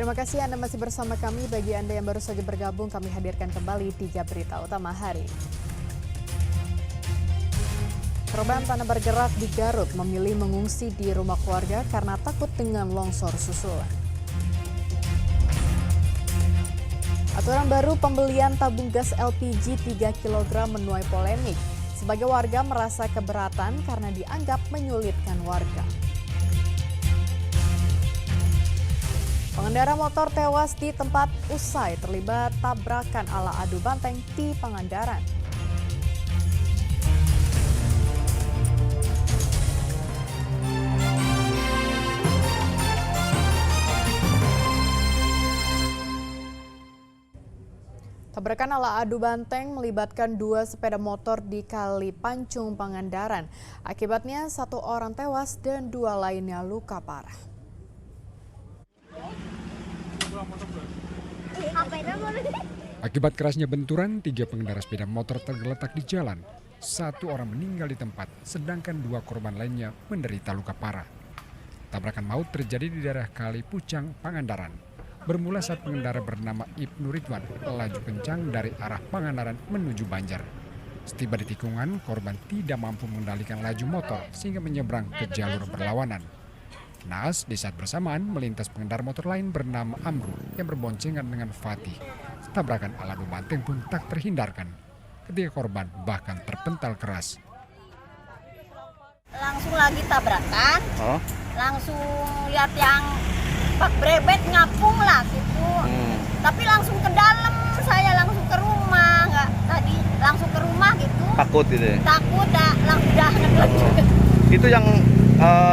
Terima kasih Anda masih bersama kami. Bagi Anda yang baru saja bergabung, kami hadirkan kembali 3 berita utama hari ini. Korban tanah bergerak di Garut memilih mengungsi di rumah keluarga karena takut dengan longsor susulan. Aturan baru pembelian tabung gas LPG 3 kg menuai polemik. Sebagai warga merasa keberatan karena dianggap menyulitkan warga. Pengendara motor tewas di tempat usai terlibat tabrakan ala adu banteng di Pangandaran. Tabrakan ala adu banteng melibatkan 2 sepeda motor di Kali Pancung, Pangandaran. Akibatnya 1 orang tewas dan 2 lainnya luka parah. Akibat kerasnya benturan, 3 pengendara sepeda motor tergeletak di jalan. 1 orang meninggal di tempat, sedangkan 2 korban lainnya menderita luka parah. Tabrakan maut terjadi di daerah Kali Pucang, Pangandaran. Bermula saat pengendara bernama Ibnu Ridwan melaju kencang dari arah Pangandaran menuju Banjar. Setiba di tikungan, korban tidak mampu mengendalikan laju motor sehingga menyeberang ke jalur berlawanan. Naas di saat bersamaan melintas pengendara motor lain bernama Amru yang berboncengan dengan Fatih. Tabrakan ala adu banteng pun tak terhindarkan. Ketiga korban bahkan terpental keras. Langsung lagi tabrakan, langsung lihat yang pak brebet ngapung lah gitu. Tapi langsung ke dalam, saya langsung ke rumah, nggak tadi langsung ke rumah gitu. Takut gitu ya? Takut, udah ngedelet. Itu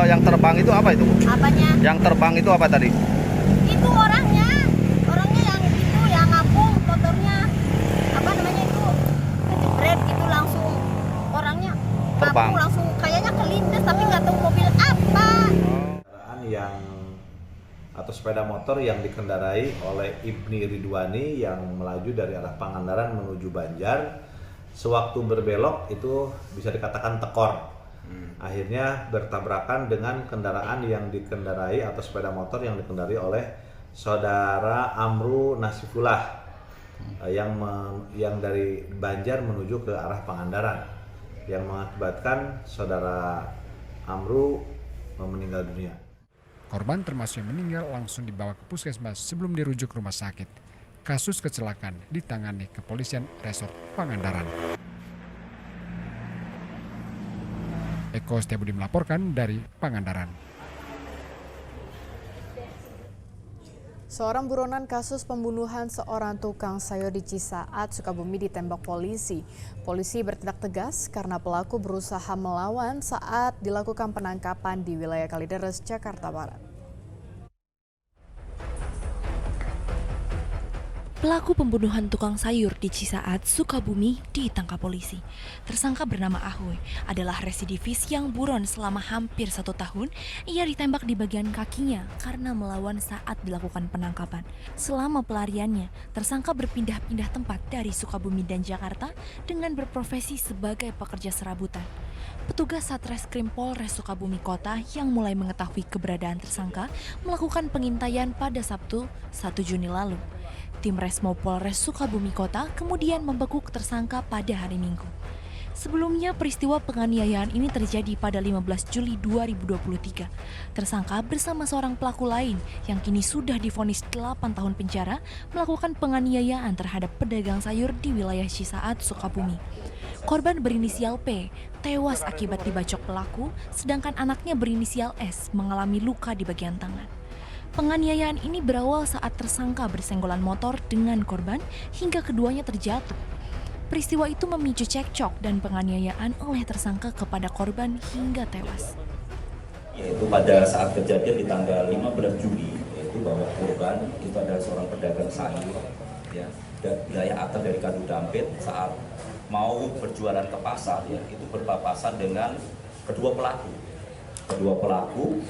yang terbang itu apa itu? Apanya? Yang terbang itu apa tadi? Itu orangnya yang itu yang ngapung motornya. Apa namanya itu? Kejebret gitu langsung orangnya terbang. ngapung langsung kayaknya kelindes tapi nggak tahu mobil apa. Atau sepeda motor yang dikendarai oleh Ibni Ridwani yang melaju dari arah Pangandaran menuju Banjar. Sewaktu berbelok itu bisa dikatakan tekor. Akhirnya bertabrakan dengan kendaraan yang dikendarai atau sepeda motor yang dikendarai oleh saudara Amru Nasifullah yang dari Banjar menuju ke arah Pangandaran, yang mengakibatkan saudara Amru meninggal dunia. Korban termasuk yang meninggal langsung dibawa ke puskesmas sebelum dirujuk ke rumah sakit. Kasus kecelakaan ditangani kepolisian Resort Pangandaran. Eko Setiabudi melaporkan dari Pangandaran. Seorang buronan kasus pembunuhan seorang tukang sayur di Cisaat, Sukabumi ditembak polisi. Polisi bertindak tegas karena pelaku berusaha melawan saat dilakukan penangkapan di wilayah Kalideres, Jakarta Barat. Pelaku pembunuhan tukang sayur di Cisaat, Sukabumi ditangkap polisi. Tersangka bernama Ahoy adalah residivis yang buron selama hampir 1 tahun. Ia ditembak di bagian kakinya karena melawan saat dilakukan penangkapan. Selama pelariannya, tersangka berpindah-pindah tempat dari Sukabumi dan Jakarta dengan berprofesi sebagai pekerja serabutan. Petugas Satreskrim Polres Sukabumi Kota yang mulai mengetahui keberadaan tersangka melakukan pengintaian pada Sabtu 1 Juni lalu. Tim Resmo Polres Sukabumi Kota kemudian membekuk tersangka pada hari Minggu. Sebelumnya peristiwa penganiayaan ini terjadi pada 15 Juli 2023. Tersangka bersama seorang pelaku lain yang kini sudah divonis 8 tahun penjara melakukan penganiayaan terhadap pedagang sayur di wilayah Cisaat, Sukabumi. Korban berinisial P tewas akibat dibacok pelaku, sedangkan anaknya berinisial S mengalami luka di bagian tangan. Penganiayaan ini berawal saat tersangka bersenggolan motor dengan korban hingga keduanya terjatuh. Peristiwa itu memicu cekcok dan penganiayaan oleh tersangka kepada korban hingga tewas. Yaitu pada saat kejadian di tanggal 15 Juli, yaitu bahwa korban itu adalah seorang pedagang sayur, ya, dari wilayah atas dari Kadu Dampit. Saat mau berjualan ke pasar, ya, itu berpapasan dengan kedua pelaku,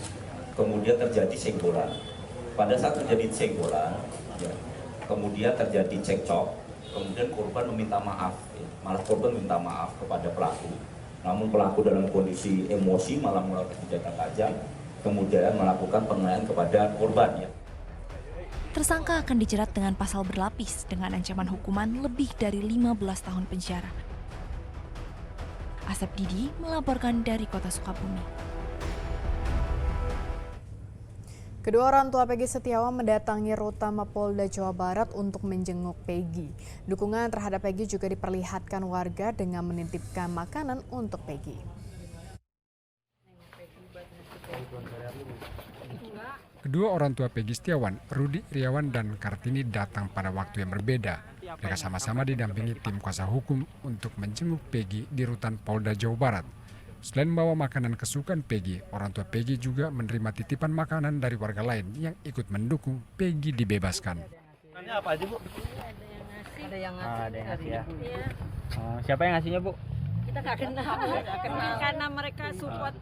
kemudian terjadi senggolan. Pada saat terjadi senggolan, ya, kemudian terjadi cekcok, kemudian korban meminta maaf, ya, malah korban minta maaf kepada pelaku. Namun pelaku dalam kondisi emosi malah mengeluarkan senjata tajam, kemudian melakukan penganiayaan kepada korban. Ya. tersangka akan dijerat dengan pasal berlapis dengan ancaman hukuman lebih dari 15 tahun penjara. Asep Didi melaporkan dari Kota Sukabumi. Kedua orang tua Peggy Setiawan mendatangi rutan Mapolda Jawa Barat untuk menjenguk Peggy. Dukungan terhadap Peggy juga diperlihatkan warga dengan menitipkan makanan untuk Peggy. Kedua orang tua Peggy Setiawan, Rudi Iriawan dan Kartini datang pada waktu yang berbeda. Mereka sama-sama didampingi tim kuasa hukum untuk menjenguk Peggy di rutan Polda Jawa Barat. Selain membawa makanan kesukaan Peggy, orang tua Peggy juga menerima titipan makanan dari warga lain yang ikut mendukung Peggy dibebaskan. Apa aja, Bu? Ada yang ngasih ya. Siapa yang ngasihnya, Bu? Kita nggak kenal. Karena mereka support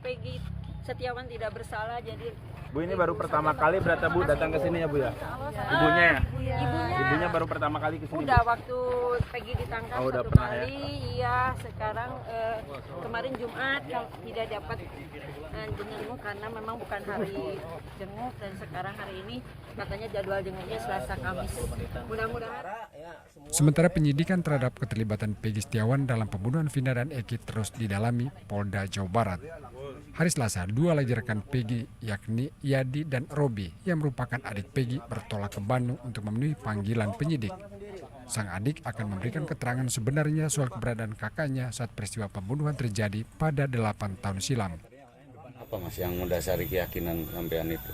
Peggy Setiawan tidak bersalah, jadi Bu, ini baru pertama kali berarti Bu datang ke sini ya, Bu ya? Ibunya ya? Ibunya baru pertama kali ke sini. udah waktu Peggy ditangkap udah satu pernah kali, iya. Sekarang kemarin Jumat tidak dapat jenguk karena memang bukan hari jenguk, dan sekarang hari ini katanya jadwal jenguknya Selasa Kamis. Mudah-mudahan. Sementara penyidikan terhadap keterlibatan Peggy Setiawan dalam pembunuhan Vina dan Eki terus didalami Polda Jawa Barat. Hari Selasa, dua lagi rekan Peggy yakni Yadi dan Robi yang merupakan adik Peggy bertolak ke Bandung untuk memenuhi panggilan penyidik. Sang adik akan memberikan keterangan sebenarnya soal keberadaan kakaknya saat peristiwa pembunuhan terjadi pada 8 tahun silam. Apa Mas yang mendasari keyakinan sampean itu?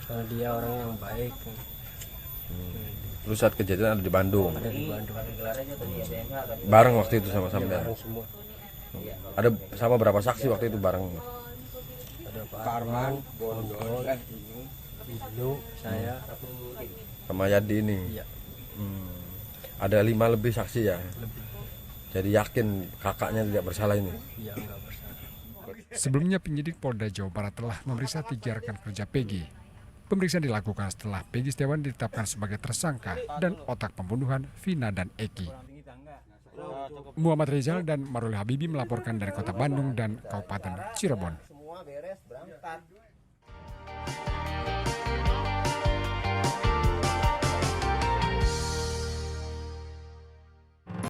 Soal dia orang yang baik. Lu saat kejadian ada di Bandung? Ada di Bandung. Bareng waktu itu sama sampean? Bareng semua. Ada sama berapa saksi waktu itu bareng? Ada Pak Arman, Bondol, Ibnu, saya, sama Yadi ini? Iya. Ada 5 lebih saksi ya? Lebih. Jadi yakin kakaknya tidak bersalah ini? Iya, enggak bersalah. Sebelumnya penyidik Polda Jawa Barat telah memeriksa 3 rekan kerja Peggy. Pemeriksaan dilakukan setelah Peggy Setiawan ditetapkan sebagai tersangka dan otak pembunuhan Vina dan Eki. Muhammad Rizal dan Maruli Habibi melaporkan dari Kota Bandung dan Kabupaten Cirebon.